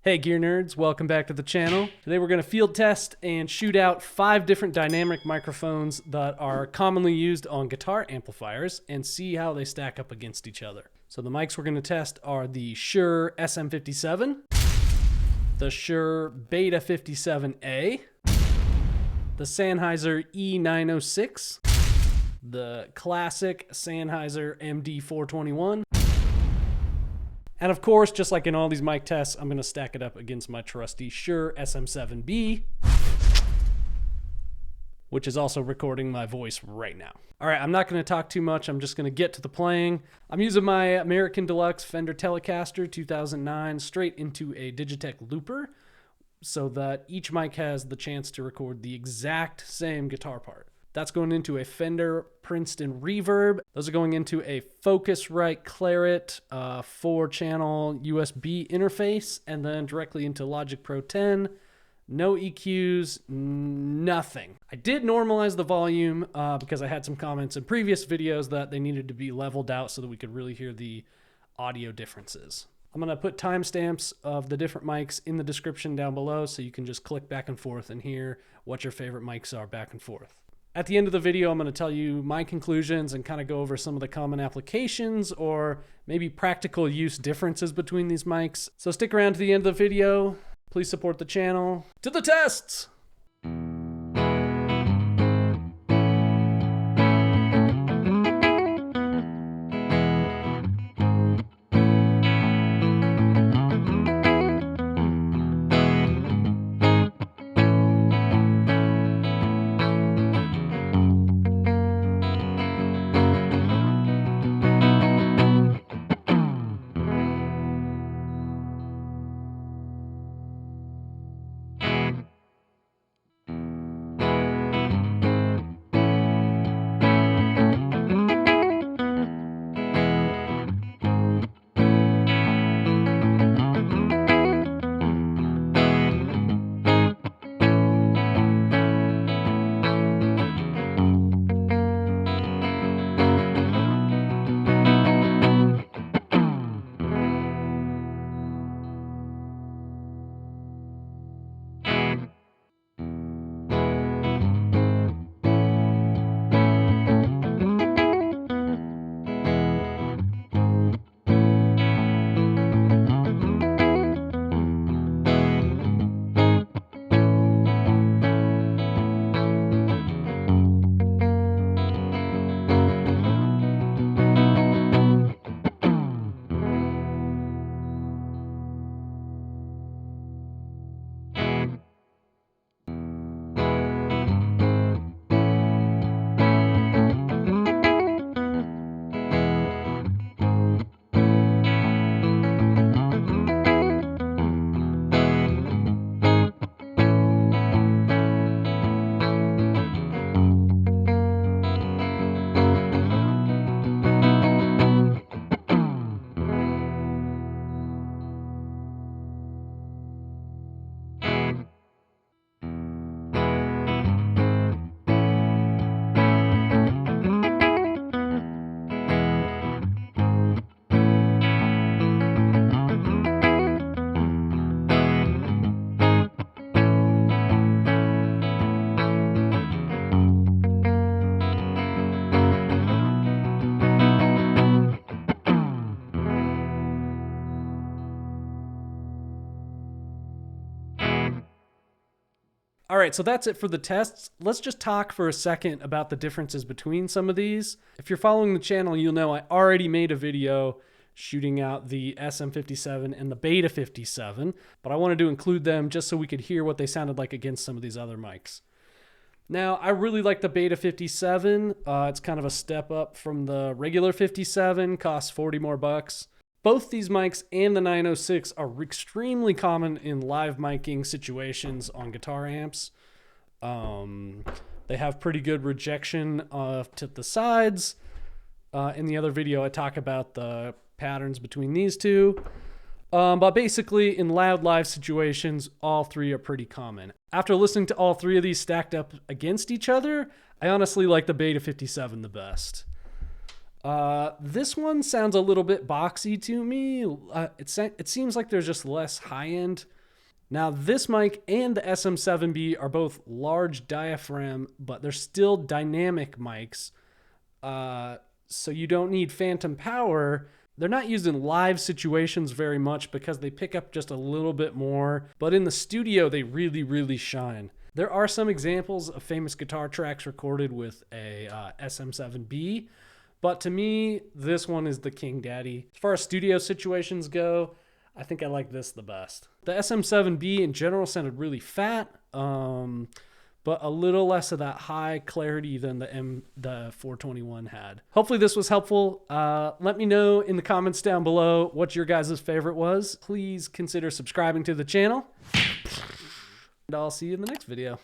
Hey gear nerds, welcome back to the channel. Today we're going to field test and shoot out 5 different dynamic microphones that are commonly used on guitar amplifiers and see how they stack up against each other. So the mics we're going to test are the Shure SM57, the Shure Beta 57A, the Sennheiser E906, the classic Sennheiser MD 421, and of course, just like in all these mic tests, I'm going to stack it up against my trusty Shure SM7B, which is also recording my voice right now. All right, I'm not going to talk too much. I'm just going to get to the playing. I'm using my American Deluxe Fender Telecaster 2009 straight into a digitech looper so that each mic has the chance to record the exact same guitar part. That's going into a Fender Princeton Reverb. Those are going into a Focusrite Clarett 4-channel USB interface, and then directly into Logic Pro 10. No EQs, nothing. I did normalize the volume because I had some comments in previous videos that they needed to be leveled out so that we could really hear the audio differences. I'm going to put timestamps of the different mics in the description down below so you can just click back and forth and hear what your favorite mics are back and forth. At the end of the video, I'm going to tell you my conclusions and kind of go over some of the common applications or maybe practical use differences between these mics. So stick around to the end of the video. Please support the channel. To the tests! All right, so that's it for the tests. Let's just talk for a second about the differences between some of these. If you're following the channel, you'll know I already made a video shooting out the SM57 and the Beta 57, but I wanted to include them just so we could hear what they sounded like against some of these other mics. Now, I really like the Beta 57. It's kind of a step up from the regular 57, costs 40 more bucks. Both these mics and the 906 are extremely common in live miking situations on guitar amps. They have pretty good rejection to the sides. In the other video, I talk about the patterns between these two. But basically, in loud live situations, all three are pretty common. After listening to all three of these stacked up against each other, I honestly like the Beta 57 the best. This one sounds a little bit boxy to me. It seems like there's just less high end. Now this mic and the SM7B are both large diaphragm, but they're still dynamic mics. So you don't need phantom power. They're not used in live situations very much because they pick up just a little bit more, but in the studio they really, really shine. There are some examples of famous guitar tracks recorded with a SM7B, but to me, this one is the king daddy. As far as studio situations go, I think I like this the best. The SM7B in general sounded really fat, but a little less of that high clarity than the 421 had. Hopefully this was helpful. Let me know in the comments down below what your guys' favorite was. Please consider subscribing to the channel. And I'll see you in the next video.